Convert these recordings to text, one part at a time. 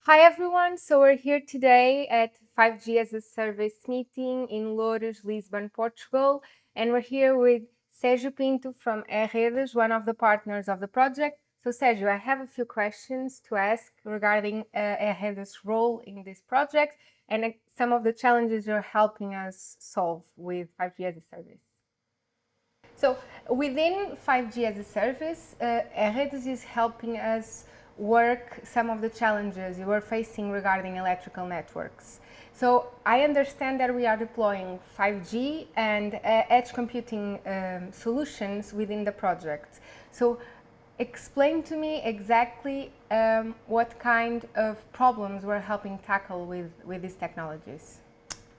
Hi everyone, so we're here today at 5G as a Service meeting in Loures, Lisbon, Portugal, and we're here with Sérgio Pinto from Redes, one of the partners of the project. So Sérgio, I have a few questions to ask regarding Redes' role in this project and some of the challenges you're helping us solve with 5G as a Service. So within 5G as a Service, Redes is helping us work some of the challenges you are facing regarding electrical networks. So I understand that we are deploying 5G and edge computing solutions within the project. So explain to me exactly what kind of problems we're helping tackle with these technologies.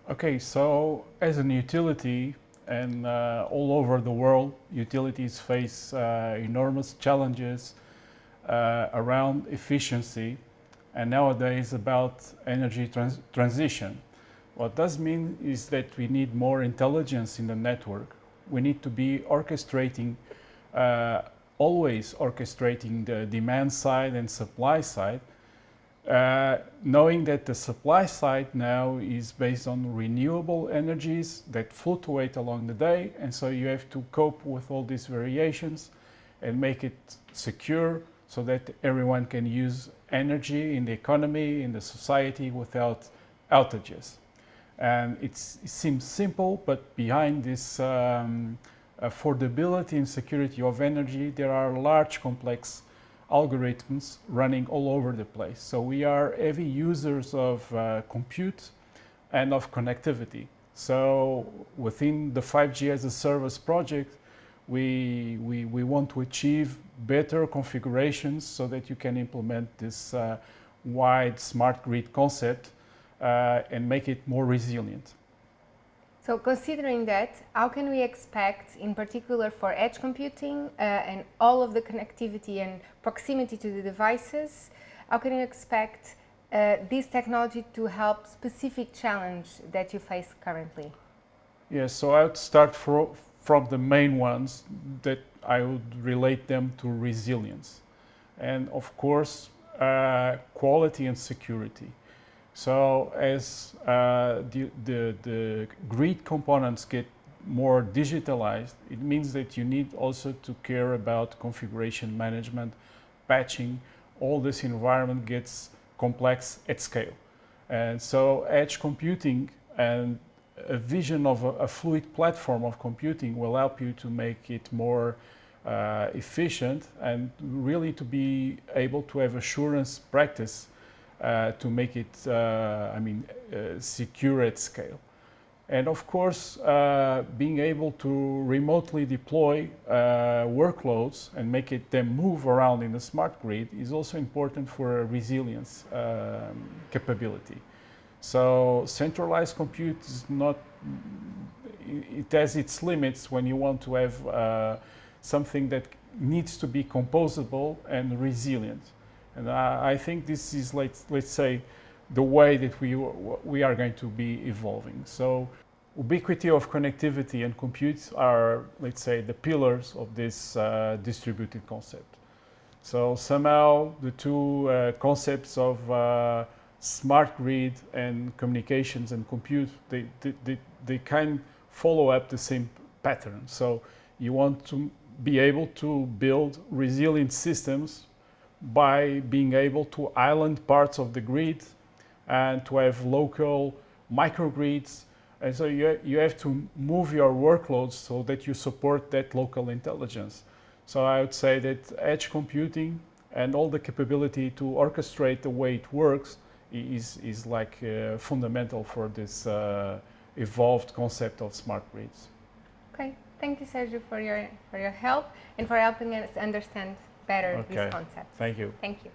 Okay, so as an utility and all over the world, utilities face enormous challenges around efficiency and nowadays about energy transition. What does mean is that we need more intelligence in the network. We need to be orchestrating, always orchestrating the demand side and supply side, knowing that the supply side now is based on renewable energies that fluctuate along the day, and so you have to cope with all these variations and make it secure so that everyone can use energy in the economy, in the society without outages. And it seems simple, but behind this affordability and security of energy, there are large complex algorithms running all over the place. So we are heavy users of compute and of connectivity. So within the 5G as a Service project, we want to achieve better configurations so that you can implement this wide smart grid concept and make it more resilient. So considering that, how can we expect, in particular for edge computing and all of the connectivity and proximity to the devices, how can you expect this technology to help specific challenge that you face currently? Yes, so I would start from the main ones that I would relate them to resilience. And of course, quality and security. So as the grid components get more digitalized, it means that you need also to care about configuration management, patching. All this environment gets complex at scale. And so edge computing and a vision of a fluid platform of computing will help you to make it more efficient and really to be able to have assurance practice to make it, secure at scale. And of course, being able to remotely deploy workloads and make them move around in the smart grid is also important for a resilience capability. So centralized compute is not, it has its limits when you want to have something that needs to be composable and resilient. And I think this is, let's say, the way that we are going to be evolving. So ubiquity of connectivity and compute are, let's say, the pillars of this distributed concept. So somehow the two concepts of smart grid and communications and compute, they kind of follow up the same pattern. So you want to be able to build resilient systems by being able to island parts of the grid and to have local microgrids. And so you have to move your workloads so that you support that local intelligence. So I would say that edge computing and all the capability to orchestrate the way it works is like fundamental for this evolved concept of smart grids. Okay, thank you, Sergio, for your help and for helping us understand better this concept. Thank you. Thank you.